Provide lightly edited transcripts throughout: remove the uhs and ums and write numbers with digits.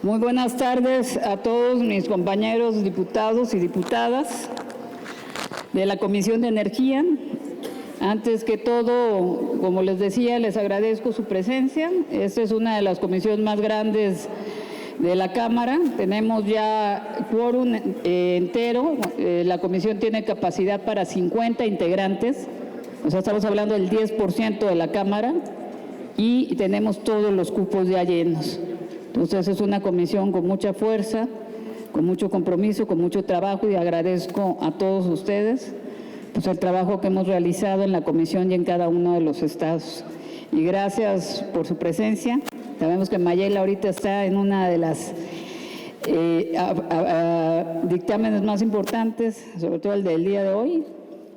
Muy buenas tardes a todos mis compañeros diputados y diputadas de la Comisión de Energía. Antes que todo, como les decía, les agradezco su presencia. Esta es una de las comisiones más grandes de la Cámara. Tenemos ya quórum entero. La comisión tiene capacidad para 50 integrantes. O sea, estamos hablando del 10% de la Cámara y tenemos todos los cupos ya llenos. Entonces es una comisión con mucha fuerza, con mucho compromiso, con mucho trabajo, y agradezco a todos ustedes pues el trabajo que hemos realizado en la comisión y en cada uno de los estados. Y gracias por su presencia. Sabemos que Mayela ahorita está en una de las dictámenes más importantes, sobre todo el del día de hoy.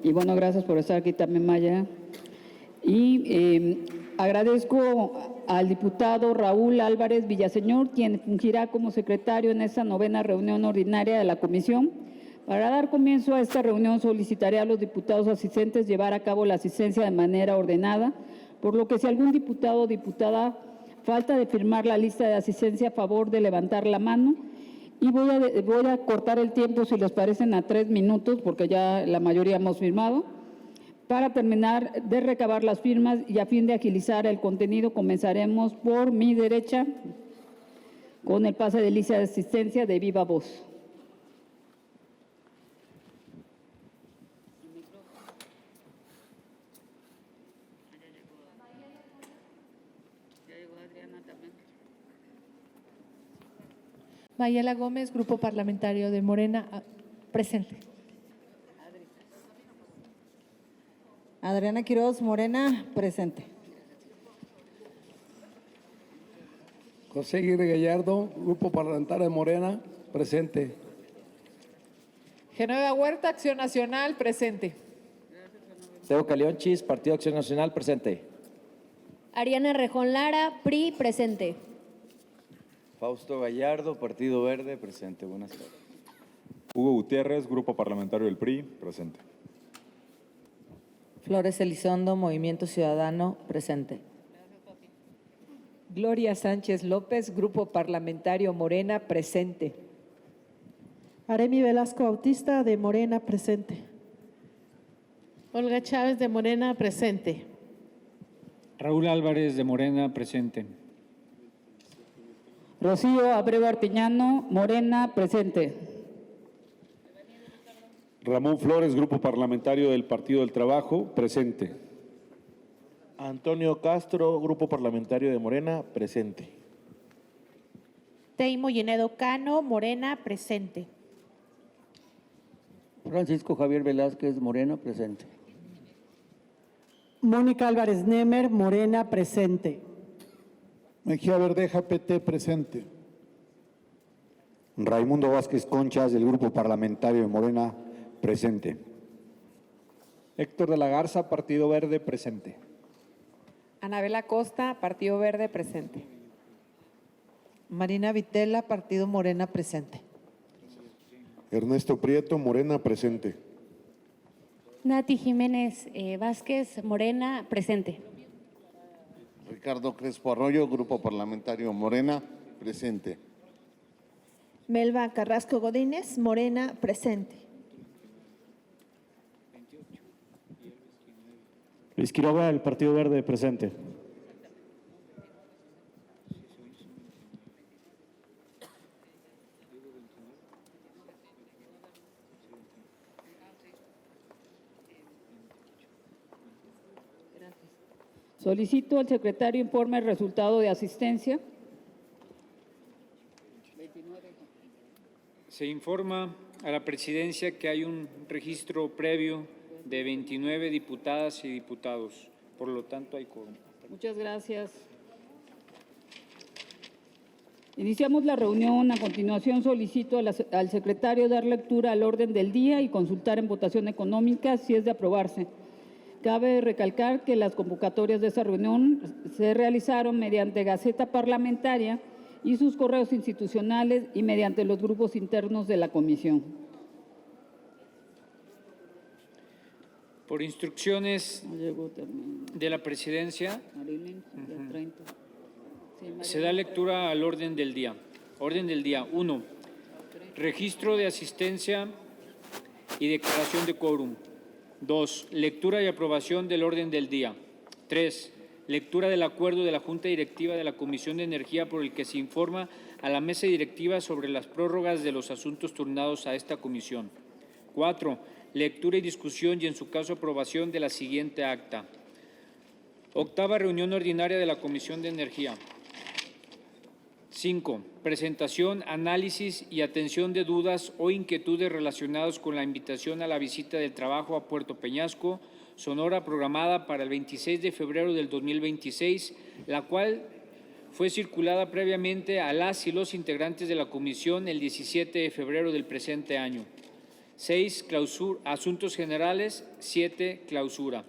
Y bueno, gracias por estar aquí también, Maya. Y agradezco al diputado Raúl Álvarez Villaseñor, quien fungirá como secretario en esta 9ª reunión ordinaria de la comisión. Para dar comienzo a esta reunión, solicitaré a los diputados asistentes llevar a cabo la asistencia de manera ordenada, por lo que si algún diputado o diputada falta de firmar la lista de asistencia, a favor de levantar la mano. Y voy a cortar el tiempo, si les parecen, a 3 minutos, porque ya la mayoría hemos firmado. Para terminar de recabar las firmas y a fin de agilizar el contenido, comenzaremos por mi derecha con el pase de lista de asistencia de viva voz. Mayela Gómez, Grupo Parlamentario de Morena, presente. Adriana Quiroz, Morena, presente. José Aguirre Gallardo, Grupo Parlamentario de Morena, presente. Genoveva Huerta, Acción Nacional, presente. Teo Calionchis, Partido Acción Nacional, presente. Ariana Rejón Lara, PRI, presente. Fausto Gallardo, Partido Verde, presente. Buenas tardes. Hugo Gutiérrez, Grupo Parlamentario del PRI, presente. Flores Elizondo, Movimiento Ciudadano, presente. Gloria Sánchez López, Grupo Parlamentario Morena, presente. Aremi Velasco Bautista, de Morena, presente. Olga Chávez, de Morena, presente. Raúl Álvarez, de Morena, presente. Rocío Abreu Artiñano, Morena, presente. Ramón Flores, Grupo Parlamentario del Partido del Trabajo, presente. Antonio Castro, Grupo Parlamentario de Morena, presente. Teimo Llenedo Cano, Morena, presente. Francisco Javier Velázquez, Morena, presente. Mónica Álvarez Nemer, Morena, presente. Mejía Verdeja, PT, presente. Raimundo Vázquez Conchas, del Grupo Parlamentario de Morena, presente. Héctor de la Garza, Partido Verde, presente. Anabela Costa, Partido Verde, presente. Marina Vitela, Partido Morena, presente. Ernesto Prieto, Morena, presente. Nati Jiménez Vázquez, Morena, presente. Ricardo Crespo Arroyo, Grupo Parlamentario Morena, presente. Melba Carrasco Godínez, Morena, presente. Luis Quiroga, del Partido Verde, presente. Solicito al secretario informe el resultado de asistencia. Se informa a la presidencia que hay un registro previo de 29 diputadas y diputados. Por lo tanto, hay quórum. Muchas gracias. Iniciamos la reunión. A continuación, solicito al secretario dar lectura al orden del día y consultar en votación económica si es de aprobarse. Cabe recalcar que las convocatorias de esta reunión se realizaron mediante Gaceta Parlamentaria y sus correos institucionales y mediante los grupos internos de la comisión. Por instrucciones de la presidencia, se da lectura al orden del día. Orden del día. 1. Registro de asistencia y declaración de quórum. 2. Lectura y aprobación del orden del día. 3. Lectura del acuerdo de la Junta Directiva de la Comisión de Energía por el que se informa a la mesa directiva sobre las prórrogas de los asuntos turnados a esta comisión. 4. Lectura y discusión y, en su caso, aprobación de la siguiente acta. Octava reunión ordinaria de la Comisión de Energía. 5. Presentación, análisis y atención de dudas o inquietudes relacionadas con la invitación a la visita del trabajo a Puerto Peñasco, Sonora, programada para el 26 de febrero del 2026, la cual fue circulada previamente a las y los integrantes de la comisión el 17 de febrero del presente año. 6. Asuntos generales. 7. Clausura.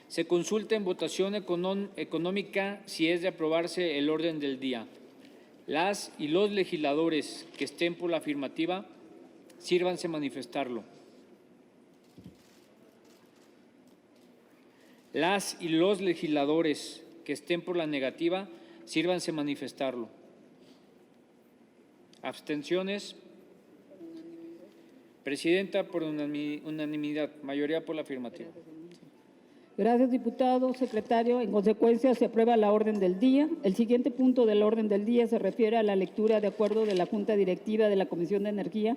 Se consulta en votación económica si es de aprobarse el orden del día. Las y los legisladores que estén por la afirmativa, sírvanse manifestarlo. Las y los legisladores que estén por la negativa, sírvanse manifestarlo. Abstenciones. Presidenta, por unanimidad, mayoría por la afirmativa. Gracias, diputado. Secretario, en consecuencia se aprueba la orden del día. El siguiente punto del orden del día se refiere a la lectura de acuerdo de la Junta Directiva de la Comisión de Energía,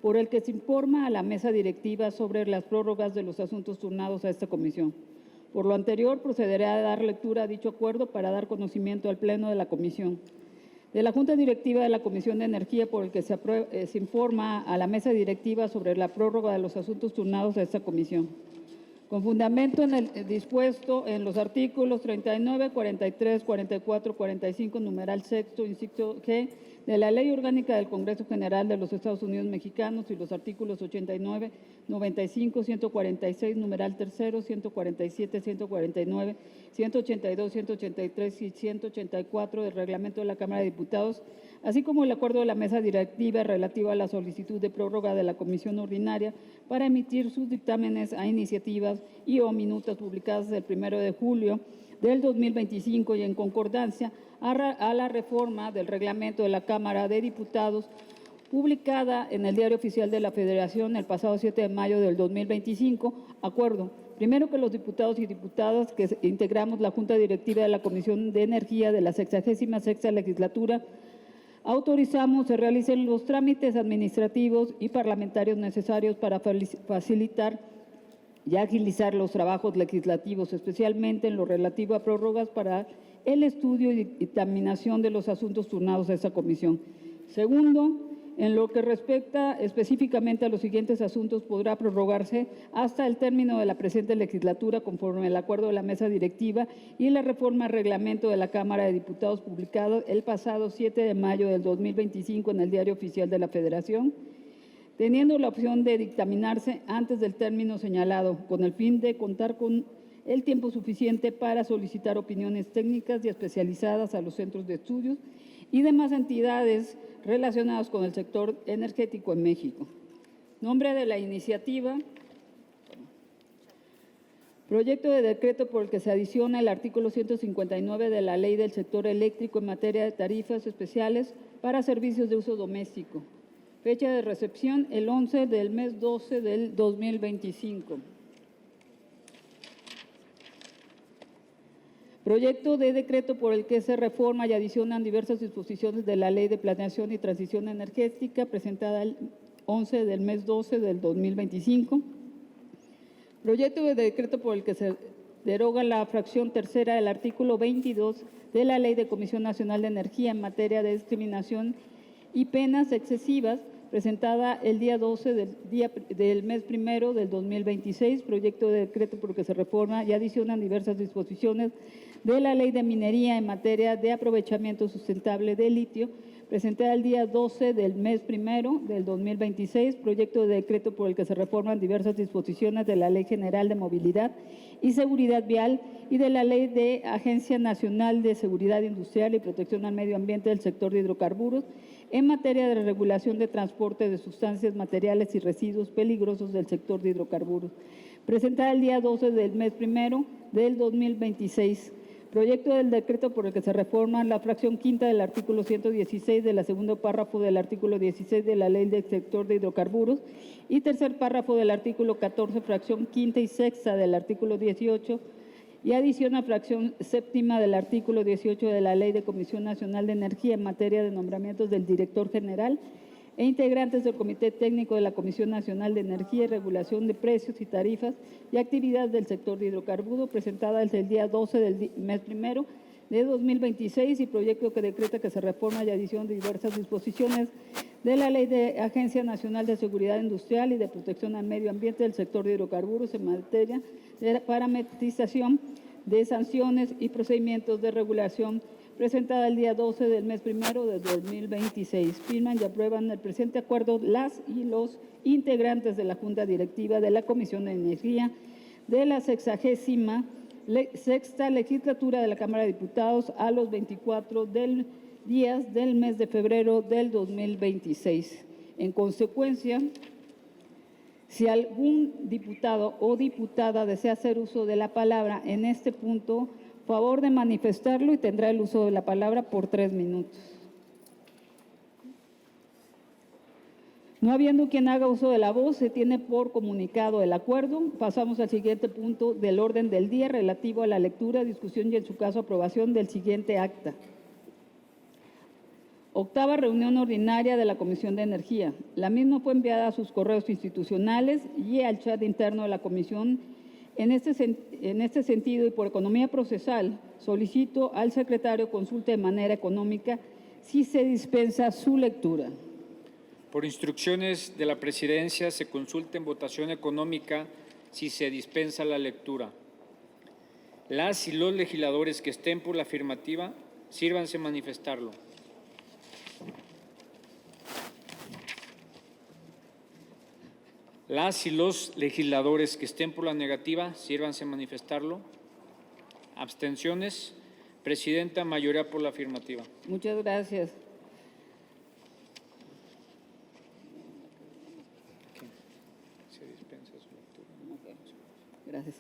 por el que se informa a la mesa directiva sobre las prórrogas de los asuntos turnados a esta comisión. Por lo anterior, procederé a dar lectura a dicho acuerdo para dar conocimiento al Pleno de la Comisión. De la Junta Directiva de la Comisión de Energía, por el que se informa a la mesa directiva sobre la prórroga de los asuntos turnados a esta comisión. Con fundamento en el dispuesto en los artículos 39, 43, 44, 45, numeral sexto, inciso G, de la Ley Orgánica del Congreso General de los Estados Unidos Mexicanos y los artículos 89, 95, 146, numeral tercero, 147, 149, 182, 183 y 184 del Reglamento de la Cámara de Diputados, así como el acuerdo de la mesa directiva relativo a la solicitud de prórroga de la Comisión Ordinaria para emitir sus dictámenes a iniciativas y o minutas publicadas el 1 de julio del 2025 y en concordancia a la reforma del reglamento de la Cámara de Diputados publicada en el Diario Oficial de la Federación el pasado 7 de mayo del 2025, acuerdo. Primero, que los diputados y diputadas que integramos la Junta Directiva de la Comisión de Energía de la 66ª legislatura autorizamos se realicen los trámites administrativos y parlamentarios necesarios para facilitar y agilizar los trabajos legislativos, especialmente en lo relativo a prórrogas para el estudio y dictaminación de los asuntos turnados a esta comisión. Segundo, en lo que respecta específicamente a los siguientes asuntos, podrá prorrogarse hasta el término de la presente legislatura conforme al acuerdo de la mesa directiva y la reforma al reglamento de la Cámara de Diputados publicado el pasado 7 de mayo del 2025 en el Diario Oficial de la Federación, teniendo la opción de dictaminarse antes del término señalado, con el fin de contar con el tiempo suficiente para solicitar opiniones técnicas y especializadas a los centros de estudios y demás entidades relacionadas con el sector energético en México. Nombre de la iniciativa. Proyecto de decreto por el que se adiciona el artículo 159 de la Ley del Sector Eléctrico en materia de tarifas especiales para servicios de uso doméstico. Fecha de recepción, el 11 del mes 12 del 2025. Proyecto de decreto por el que se reforma y adicionan diversas disposiciones de la Ley de Planeación y Transición Energética, presentada el 11 del mes 12 del 2025. Proyecto de decreto por el que se deroga la fracción tercera del artículo 22 de la Ley de Comisión Nacional de Energía en materia de discriminación y penas excesivas, presentada el día 12 del mes primero del 2026, proyecto de decreto por el que se reforma y adicionan diversas disposiciones de la Ley de Minería en materia de aprovechamiento sustentable de litio, presentada el día 12 del mes primero del 2026, proyecto de decreto por el que se reforman diversas disposiciones de la Ley General de Movilidad y Seguridad Vial y de la Ley de Agencia Nacional de Seguridad Industrial y Protección al Medio Ambiente del sector de hidrocarburos en materia de regulación de transporte de sustancias, materiales y residuos peligrosos del sector de hidrocarburos, presentada el día 12 del mes primero del 2026. Proyecto del decreto por el que se reforma la fracción quinta del artículo 116 de la segundo párrafo del artículo 16 de la Ley del sector de hidrocarburos y tercer párrafo del artículo 14, fracción quinta y sexta del artículo 18 y adiciona fracción séptima del artículo 18 de la Ley de Comisión Nacional de Energía en materia de nombramientos del director general e integrantes del Comité Técnico de la Comisión Nacional de Energía y Regulación de Precios y Tarifas y Actividades del Sector de Hidrocarburos, presentada desde el día 12 del mes primero de 2026 y proyecto que decreta que se reforma y adición de diversas disposiciones de la Ley de Agencia Nacional de Seguridad Industrial y de Protección al Medio Ambiente del Sector de Hidrocarburos en materia de parametrización de sanciones y procedimientos de regulación, presentada el día 12 del mes primero de 2026. Firman y aprueban el presente acuerdo las y los integrantes de la Junta Directiva de la Comisión de Energía de la 66ª legislatura de la Cámara de Diputados a los 24 días del mes de febrero del 2026. En consecuencia, si algún diputado o diputada desea hacer uso de la palabra en este punto, favor de manifestarlo y tendrá el uso de la palabra por 3 minutos. No habiendo quien haga uso de la voz, se tiene por comunicado el acuerdo. Pasamos al siguiente punto del orden del día relativo a la lectura, discusión y en su caso aprobación del siguiente acta. Octava reunión ordinaria de la Comisión de Energía. La misma fue enviada a sus correos institucionales y al chat interno de la Comisión. En este sentido y por economía procesal, solicito al secretario consulte de manera económica si se dispensa su lectura. Por instrucciones de la Presidencia, se consulta en votación económica si se dispensa la lectura. Las y los legisladores que estén por la afirmativa, sírvanse manifestarlo. Las y los legisladores que estén por la negativa, sírvanse manifestarlo. Abstenciones. Presidenta, mayoría por la afirmativa. Muchas gracias. Gracias.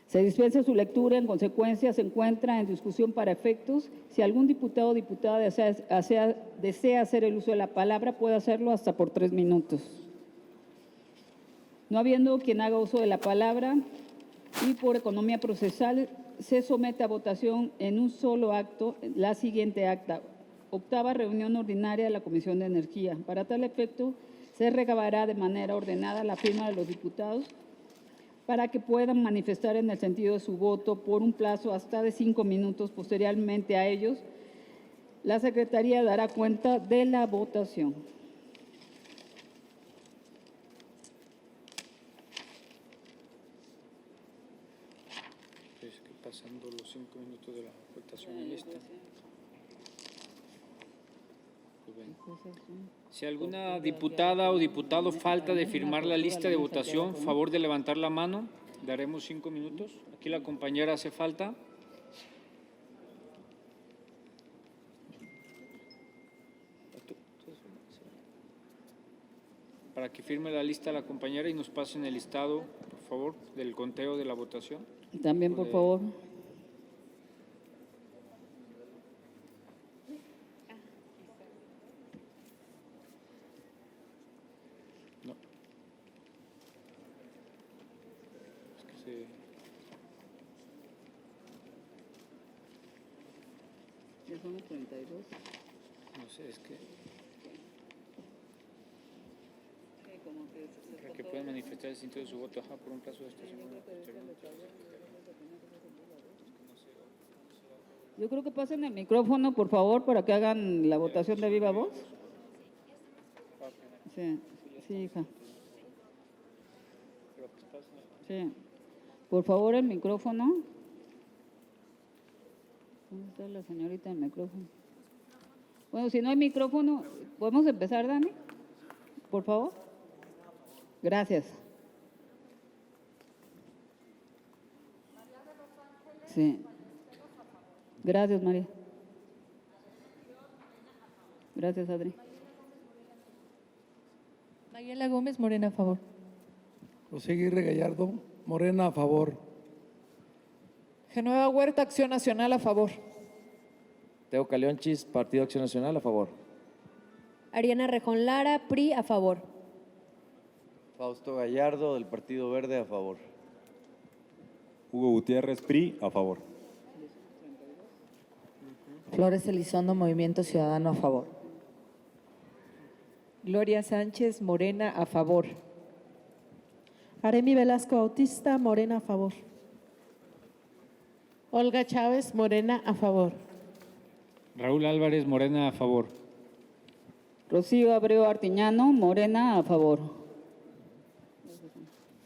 Se dispensa su lectura, en consecuencia se encuentra en discusión para efectos. Si algún diputado o diputada desea hacer el uso de la palabra, puede hacerlo hasta por 3 minutos. No habiendo quien haga uso de la palabra y por economía procesal, se somete a votación en un solo acto la siguiente acta. Octava reunión ordinaria de la Comisión de Energía. Para tal efecto, se recabará de manera ordenada la firma de los diputados para que puedan manifestar en el sentido de su voto por un plazo hasta de 5 minutos. Posteriormente a ellos, la Secretaría dará cuenta de la votación. Pasando los 5 minutos de la votación en lista. Si alguna diputada o diputado falta de firmar la lista de votación, favor de levantar la mano. Daremos 5 minutos. Aquí la compañera hace falta. Para que firme la lista la compañera y nos pasen el listado, por favor, del conteo de la votación. También, por favor. No. Es que se... ¿Ya son los 32? No sé, es que... Para que puedan manifestar el sentido de su voto por un plazo de estacionamiento. Yo creo que pasen el micrófono, por favor, para que hagan la votación de viva voz. Sí, sí, hija. Sí. Por favor, el micrófono. ¿Dónde está la señorita del micrófono? Bueno, si no hay micrófono, ¿podemos empezar, Dani? Por favor. Gracias. Sí. Gracias, María. Gracias, Adri. Mayela Gómez, Morena, a favor. José Aguirre Gallardo, Morena, a favor. Genoveva Huerta, Acción Nacional, a favor. Teo Calionchis, Partido Acción Nacional, a favor. Ariana Rejón Lara, PRI, a favor. Fausto Gallardo, del Partido Verde, a favor. Hugo Gutiérrez, PRI, a favor. Flores Elizondo, Movimiento Ciudadano, a favor. Gloria Sánchez, Morena, a favor. Aremi Velasco Bautista, Morena, a favor. Olga Chávez, Morena, a favor. Raúl Álvarez, Morena, a favor. Rocío Abreu Artiñano, Morena, a favor.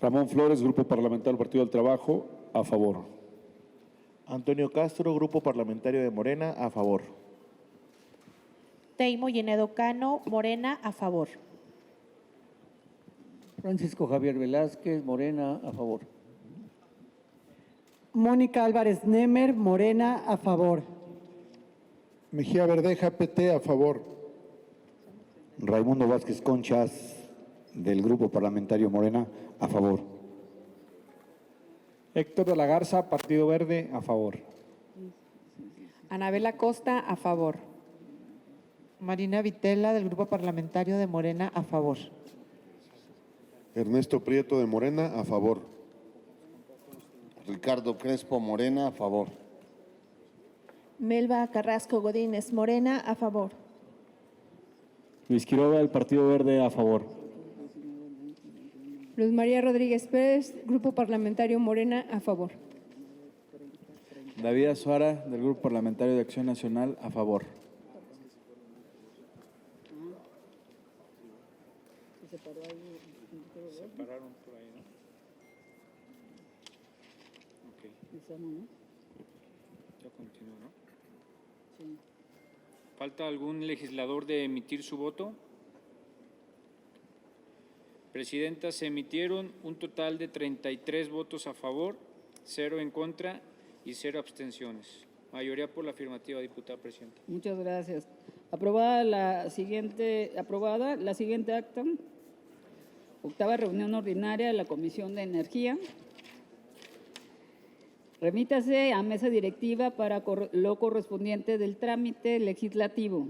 Ramón Flores, Grupo Parlamentario del Partido del Trabajo, a favor. Antonio Castro, Grupo Parlamentario de Morena, a favor. Teimo Yenedo Cano, Morena, a favor. Francisco Javier Velázquez, Morena, a favor. Mónica Álvarez Nemer, Morena, a favor. Mejía Verdeja, PT, a favor. Raimundo Vázquez Conchas, del Grupo Parlamentario Morena, a favor. Héctor de la Garza, Partido Verde, a favor. Anabela Costa, a favor. Marina Vitela, del Grupo Parlamentario de Morena, a favor. Ernesto Prieto, de Morena, a favor. Ricardo Crespo, Morena, a favor. Melba Carrasco Godínez, Morena, a favor. Luis Quiroga, del Partido Verde, a favor. Luz María Rodríguez Pérez, Grupo Parlamentario Morena, a favor. David Azuara, del Grupo Parlamentario de Acción Nacional, a favor. Separaron por ahí, ¿no? Ok. Ya continúo, ¿no? Sí. ¿Falta algún legislador de emitir su voto? Presidenta, se emitieron un total de 33 votos a favor, 0 en contra y 0 abstenciones. Mayoría por la afirmativa, diputada presidenta. Muchas gracias. Aprobada la siguiente acta. Octava reunión ordinaria de la Comisión de Energía. Remítase a mesa directiva para lo correspondiente del trámite legislativo.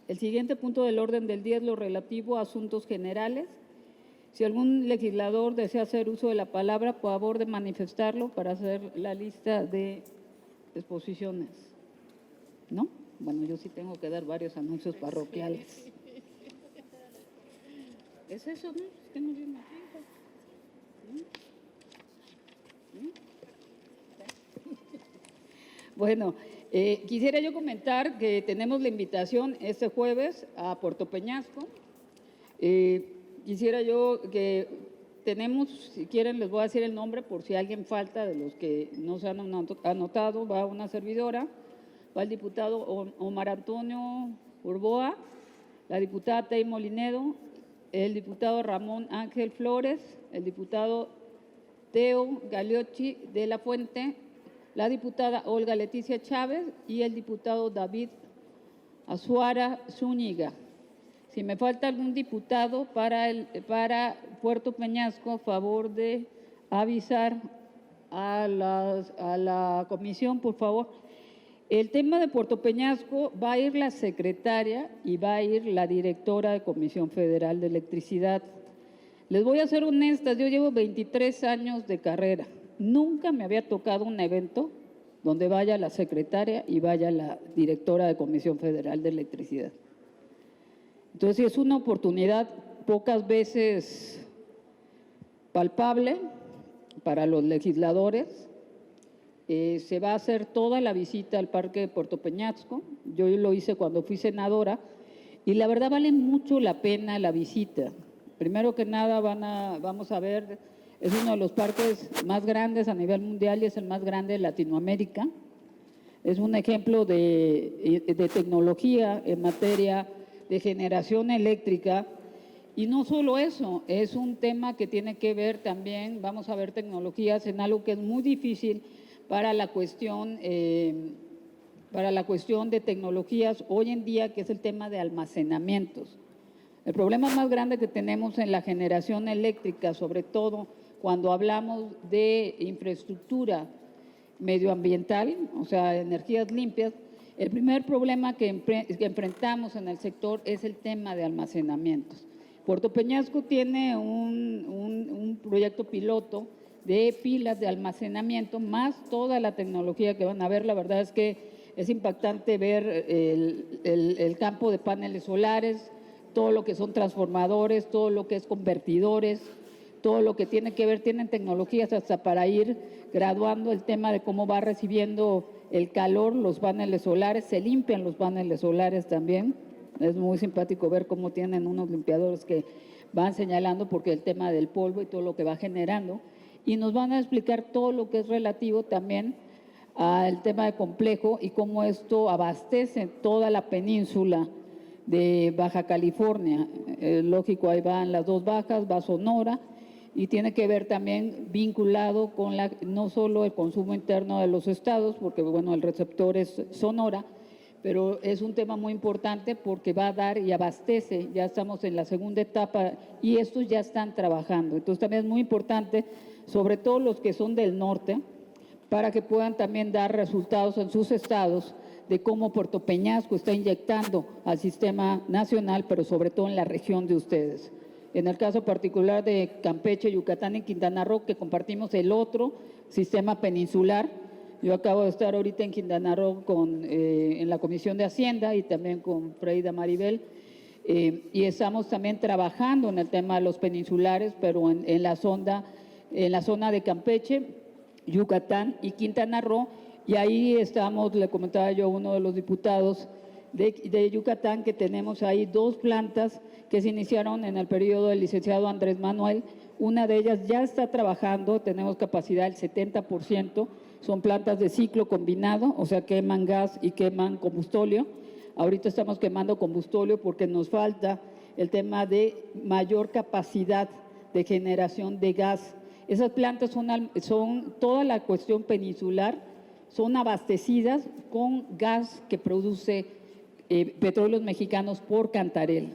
El siguiente punto del orden del día es lo relativo a asuntos generales. Si algún legislador desea hacer uso de la palabra, por favor de manifestarlo para hacer la lista de exposiciones. ¿No? Bueno, yo sí tengo que dar varios anuncios parroquiales. ¿Es eso, no? Estamos viendo aquí. Bueno, quisiera yo comentar que tenemos la invitación este jueves a Puerto Peñasco. Quisiera yo que tenemos, si quieren les voy a decir el nombre por si alguien falta de los que no se han anotado, va una servidora, va el diputado Omar Antonio Urboa, la diputada Teimo Linedo, el diputado Ramón Ángel Flores, el diputado Teo Galeochi de la Fuente, la diputada Olga Leticia Chávez y el diputado David Azuara Zúñiga. Si me falta algún diputado para Puerto Peñasco, favor de avisar a la comisión, por favor. El tema de Puerto Peñasco va a ir la secretaria y va a ir la directora de Comisión Federal de Electricidad. Les voy a ser honestas, yo llevo 23 años de carrera. Nunca me había tocado un evento donde vaya la secretaria y vaya la directora de Comisión Federal de Electricidad. Entonces, es una oportunidad pocas veces palpable para los legisladores. Se va a hacer toda la visita al Parque de Puerto Peñasco. Yo lo hice cuando fui senadora y la verdad vale mucho la pena la visita. Primero que nada vamos a ver, es uno de los parques más grandes a nivel mundial y es el más grande de Latinoamérica. Es un ejemplo de tecnología en materia de generación eléctrica. Y no solo eso, es un tema que tiene que ver también, vamos a ver tecnologías en algo que es muy difícil para la cuestión de tecnologías hoy en día, que es el tema de almacenamientos. El problema más grande que tenemos en la generación eléctrica, sobre todo cuando hablamos de infraestructura medioambiental, o sea, energías limpias, el primer problema que enfrentamos en el sector es el tema de almacenamientos. Puerto Peñasco tiene un proyecto piloto de pilas de almacenamiento, más toda la tecnología que van a ver. La verdad es que es impactante ver el campo de paneles solares, todo lo que son transformadores, todo lo que es convertidores, todo lo que tiene que ver, tienen tecnologías hasta para ir graduando el tema de cómo va recibiendo el calor los paneles solares, se limpian los paneles solares también. Es muy simpático ver cómo tienen unos limpiadores que van señalando porque el tema del polvo y todo lo que va generando. Y nos van a explicar todo lo que es relativo también al tema de complejo y cómo esto abastece toda la península de Baja California. Lógico, ahí van las dos bajas, va Sonora, y tiene que ver también vinculado con no solo el consumo interno de los estados, porque bueno, el receptor es Sonora, pero es un tema muy importante porque va a dar y abastece, ya estamos en la segunda etapa y estos ya están trabajando. Entonces también es muy importante, sobre todo los que son del norte, para que puedan también dar resultados en sus estados de cómo Puerto Peñasco está inyectando al sistema nacional, pero sobre todo en la región de ustedes. En el caso particular de Campeche, Yucatán y Quintana Roo, que compartimos el otro sistema peninsular. Yo acabo de estar ahorita en Quintana Roo en la Comisión de Hacienda y también con Freida Maribel, y estamos también trabajando en el tema de los peninsulares, pero en la zona de Campeche, Yucatán y Quintana Roo, y ahí estamos, le comentaba yo a uno de los diputados de Yucatán, que tenemos ahí dos plantas que se iniciaron en el periodo del licenciado Andrés Manuel. Una de ellas ya está trabajando, tenemos capacidad del 70%, son plantas de ciclo combinado, o sea, queman gas y queman combustóleo. Ahorita estamos quemando combustóleo porque nos falta el tema de mayor capacidad de generación de gas. Esas plantas son toda la cuestión peninsular, son abastecidas con gas que produce Petróleos Mexicanos por Cantarell.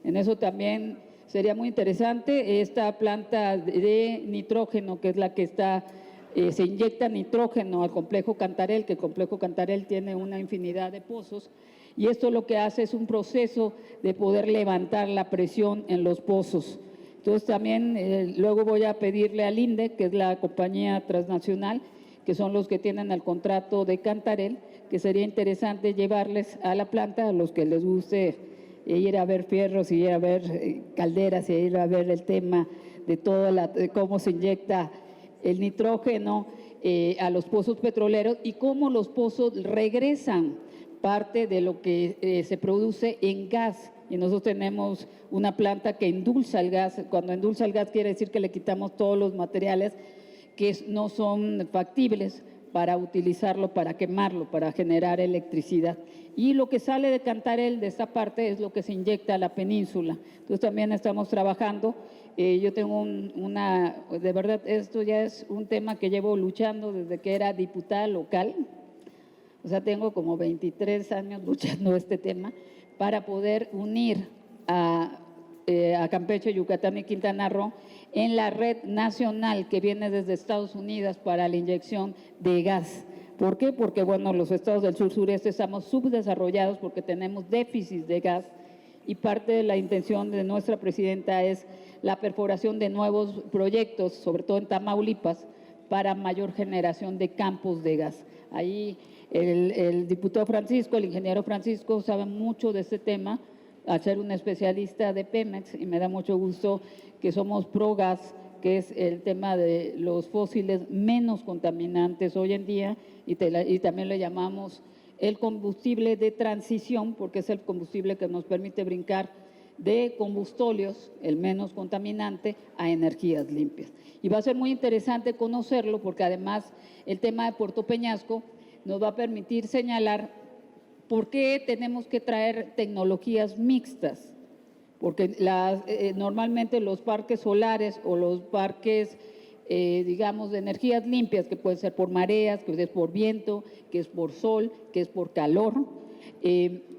En eso también sería muy interesante esta planta de nitrógeno, que es la que se inyecta nitrógeno al complejo Cantarell, que el complejo Cantarell tiene una infinidad de pozos, y esto lo que hace es un proceso de poder levantar la presión en los pozos. Entonces también luego voy a pedirle al INDE, que es la compañía transnacional, que son los que tienen el contrato de Cantarell, que sería interesante llevarles a la planta, a los que les guste ir a ver fierros, ir a ver calderas, ir a ver el tema de de cómo se inyecta el nitrógeno a los pozos petroleros y cómo los pozos regresan parte de lo que se produce en gas. Y nosotros tenemos una planta que endulza el gas. Cuando endulza el gas quiere decir que le quitamos todos los materiales que no son factibles para utilizarlo, para quemarlo, para generar electricidad. Y lo que sale de Cantarell, de esta parte, es lo que se inyecta a la península. Entonces también estamos trabajando. Yo tengo de verdad, esto ya es un tema que llevo luchando desde que era diputada local. O sea, tengo como 23 años luchando este tema para poder unir a Campeche, Yucatán y Quintana Roo en la red nacional que viene desde Estados Unidos para la inyección de gas. ¿Por qué? Porque, bueno, los estados del sur-sureste estamos subdesarrollados porque tenemos déficit de gas y parte de la intención de nuestra presidenta es la perforación de nuevos proyectos, sobre todo en Tamaulipas, para mayor generación de campos de gas. Ahí el diputado Francisco, el ingeniero Francisco, sabe mucho de este tema, al ser un especialista de Pemex, y me da mucho gusto que somos pro gas, que es el tema de los fósiles menos contaminantes hoy en día, y también le llamamos el combustible de transición, porque es el combustible que nos permite brincar de combustóleos, el menos contaminante, a energías limpias. Y va a ser muy interesante conocerlo, porque además el tema de Puerto Peñasco nos va a permitir señalar por qué tenemos que traer tecnologías mixtas, porque normalmente los parques solares o los parques, digamos, de energías limpias, que pueden ser por mareas, que es por viento, que es por sol, que es por calor,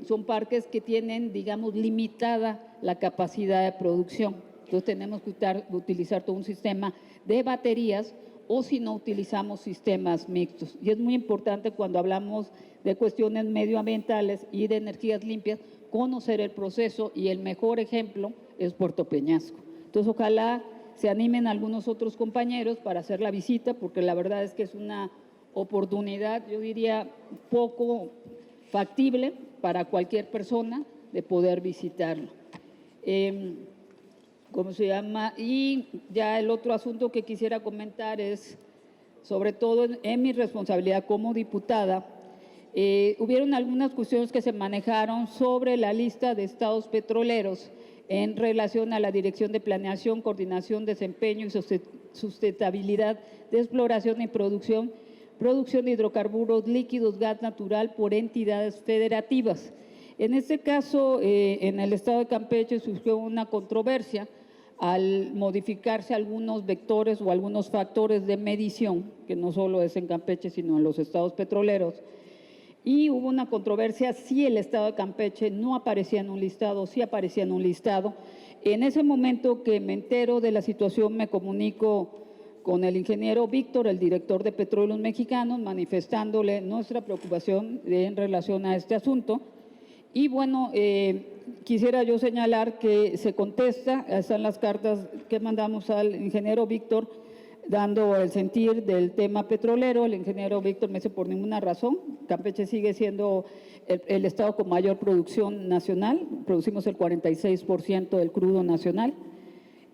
son parques que tienen, digamos, limitada la capacidad de producción. Entonces tenemos que utilizar todo un sistema de baterías o si no utilizamos sistemas mixtos. Y es muy importante cuando hablamos de cuestiones medioambientales y de energías limpias, conocer el proceso y el mejor ejemplo es Puerto Peñasco. Entonces ojalá se animen algunos otros compañeros para hacer la visita, porque la verdad es que es una oportunidad, yo diría, poco factible para cualquier persona de poder visitarlo. ¿Cómo se llama? Y ya el otro asunto que quisiera comentar es, sobre todo en mi responsabilidad como diputada, hubieron algunas cuestiones que se manejaron sobre la lista de estados petroleros en relación a la Dirección de Planeación, Coordinación, Desempeño y Sustentabilidad de Exploración y Producción de hidrocarburos líquidos, gas natural por entidades federativas. En este caso, en el estado de Campeche surgió una controversia al modificarse algunos vectores o algunos factores de medición, que no solo es en Campeche, sino en los estados petroleros. Y hubo una controversia si el estado de Campeche no aparecía en un listado, si aparecía en un listado. En ese momento que me entero de la situación, me comunico con el ingeniero Víctor, el director de Petróleos Mexicanos, manifestándole nuestra preocupación en relación a este asunto. Y bueno, quisiera yo señalar que se contesta, están las cartas que mandamos al ingeniero Víctor, dando el sentir del tema petrolero. El ingeniero Víctor me dice, por ninguna razón, Campeche sigue siendo el estado con mayor producción nacional, producimos el 46% del crudo nacional.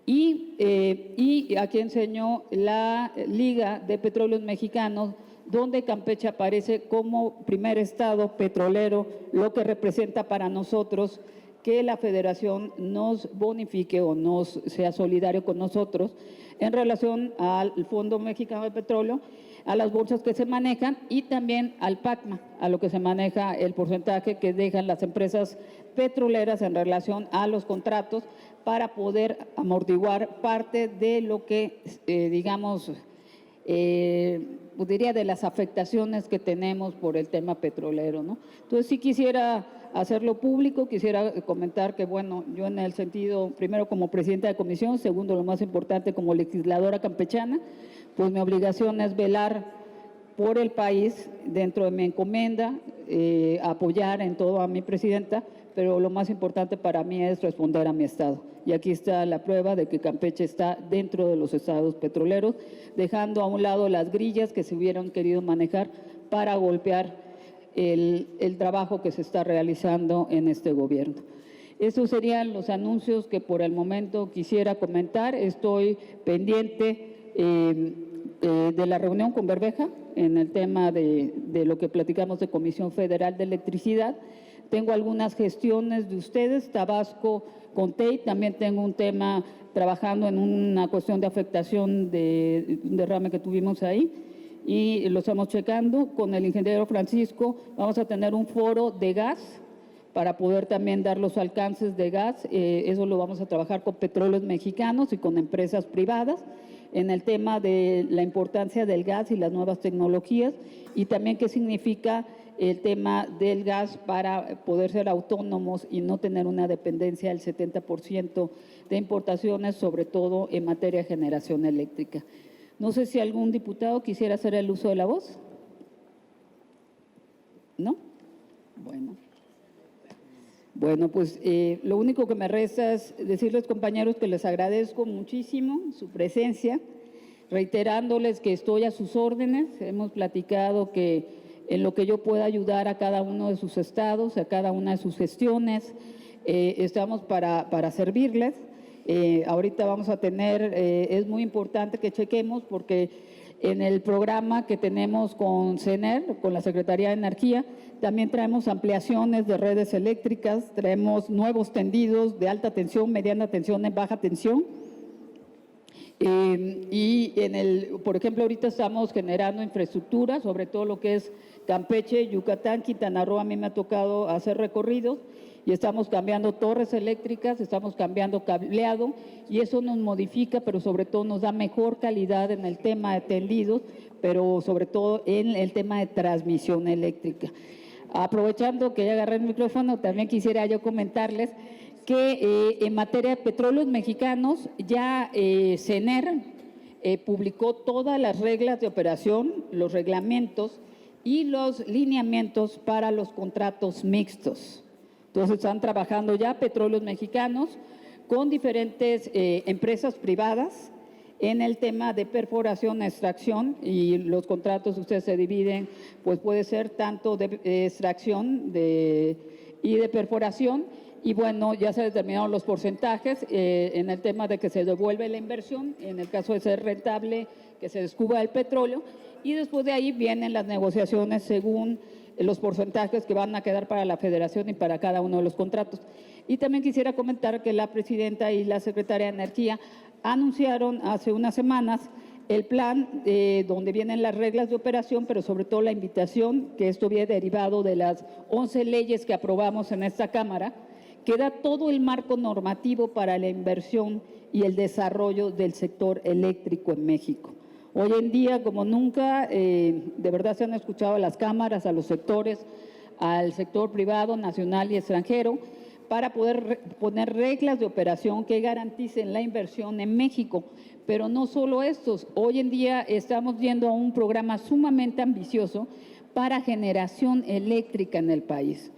Y aquí enseñó la Liga de Petróleos Mexicanos, donde Campeche aparece como primer estado petrolero, lo que representa para nosotros que la federación nos bonifique o nos sea solidario con nosotros en relación al Fondo Mexicano de Petróleo, a las bolsas que se manejan y también al PACMA, a lo que se maneja el porcentaje que dejan las empresas petroleras en relación a los contratos para poder amortiguar parte de lo que, digamos, diría de las afectaciones que tenemos por el tema petrolero, ¿no? Entonces sí quisiera hacerlo público, quisiera comentar que, bueno, yo en el sentido, primero como presidenta de comisión, segundo, lo más importante, como legisladora campechana, pues mi obligación es velar por el país dentro de mi encomienda, apoyar en todo a mi presidenta, pero lo más importante para mí es responder a mi estado. Y aquí está la prueba de que Campeche está dentro de los estados petroleros, dejando a un lado las grillas que se hubieran querido manejar para golpear el trabajo que se está realizando en este gobierno. Esos serían los anuncios que por el momento quisiera comentar. Estoy pendiente de la reunión con Bermeja en el tema de lo que platicamos de Comisión Federal de Electricidad. Tengo algunas gestiones de ustedes, Tabasco con TEI, también tengo un tema trabajando en una cuestión de afectación de un derrame que tuvimos ahí y lo estamos checando con el ingeniero Francisco. Vamos a tener un foro de gas para poder también dar los alcances de gas, eso lo vamos a trabajar con Petróleos Mexicanos y con empresas privadas en el tema de la importancia del gas y las nuevas tecnologías y también qué significa el tema del gas para poder ser autónomos y no tener una dependencia del 70% de importaciones, sobre todo en materia de generación eléctrica. No sé si algún diputado quisiera hacer el uso de la voz. ¿No? Bueno, pues lo único que me resta es decirles, compañeros, que les agradezco muchísimo su presencia, reiterándoles que estoy a sus órdenes. Hemos platicado que en lo que yo pueda ayudar a cada uno de sus estados, a cada una de sus gestiones, estamos para servirles. Ahorita vamos a tener, es muy importante que chequemos porque en el programa que tenemos con CENER, con la Secretaría de Energía, también traemos ampliaciones de redes eléctricas, traemos nuevos tendidos de alta tensión, mediana tensión y baja tensión. Y por ejemplo, ahorita estamos generando infraestructura, sobre todo lo que es Campeche, Yucatán, Quintana Roo, a mí me ha tocado hacer recorridos y estamos cambiando torres eléctricas, estamos cambiando cableado y eso nos modifica, pero sobre todo nos da mejor calidad en el tema de tendidos, pero sobre todo en el tema de transmisión eléctrica. Aprovechando que ya agarré el micrófono, también quisiera yo comentarles que en materia de petróleos mexicanos ya CENER publicó todas las reglas de operación, los reglamentos y los lineamientos para los contratos mixtos. Entonces están trabajando ya Petróleos Mexicanos con diferentes empresas privadas en el tema de perforación, extracción, y los contratos ustedes se dividen, pues puede ser tanto de extracción y de perforación, y bueno, ya se determinaron los porcentajes en el tema de que se devuelve la inversión, en el caso de ser rentable, que se descubra el petróleo, y después de ahí vienen las negociaciones según los porcentajes que van a quedar para la federación y para cada uno de los contratos. Y también quisiera comentar que la presidenta y la secretaria de Energía anunciaron hace unas semanas el plan donde vienen las reglas de operación, pero sobre todo la invitación, que esto viene derivado de las 11 leyes que aprobamos en esta Cámara, que da todo el marco normativo para la inversión y el desarrollo del sector eléctrico en México. Hoy en día, como nunca, de verdad se han escuchado a las cámaras, a los sectores, al sector privado, nacional y extranjero, para poder poner reglas de operación que garanticen la inversión en México. Pero no solo estos, hoy en día estamos yendo a un programa sumamente ambicioso para generación eléctrica en el país.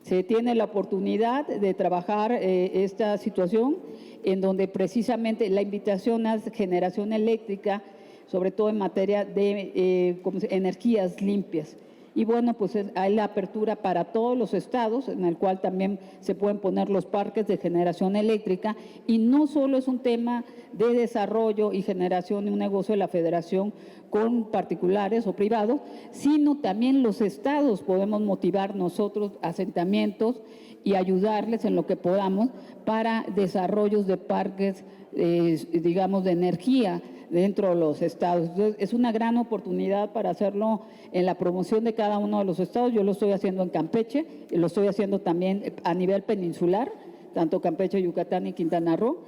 Se tiene la oportunidad de trabajar esta situación en donde precisamente la invitación a generación eléctrica, sobre todo en materia de energías limpias. Y bueno, pues hay la apertura para todos los estados, en el cual también se pueden poner los parques de generación eléctrica, y no solo es un tema de desarrollo y generación de un negocio de la federación con particulares o privados, sino también los estados podemos motivar nosotros asentamientos y ayudarles en lo que podamos para desarrollos de parques, digamos, de energía dentro de los estados. Entonces, es una gran oportunidad para hacerlo en la promoción de cada uno de los estados. Yo lo estoy haciendo en Campeche y lo estoy haciendo también a nivel peninsular, tanto Campeche, Yucatán y Quintana Roo.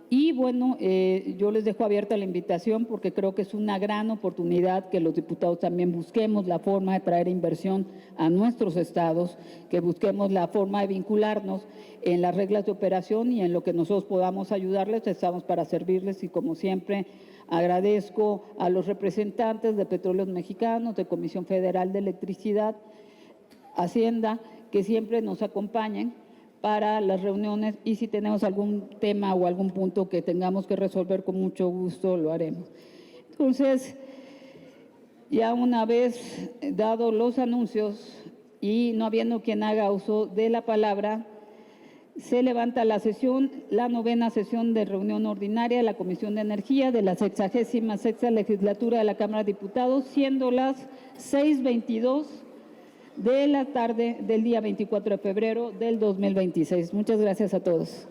Y bueno, yo les dejo abierta la invitación porque creo que es una gran oportunidad que los diputados también busquemos la forma de traer inversión a nuestros estados, que busquemos la forma de vincularnos en las reglas de operación y en lo que nosotros podamos ayudarles. Estamos para servirles y, como siempre, agradezco a los representantes de Petróleos Mexicanos, de Comisión Federal de Electricidad, Hacienda, que siempre nos acompañen para las reuniones, y si tenemos algún tema o algún punto que tengamos que resolver, con mucho gusto lo haremos. Entonces, ya una vez dados los anuncios y no habiendo quien haga uso de la palabra, se levanta la sesión, la 9ª sesión de reunión ordinaria de la Comisión de Energía de la 66ª legislatura de la Cámara de Diputados, siendo las 6:22 de la tarde del día 24 de febrero del 2026. Muchas gracias a todos.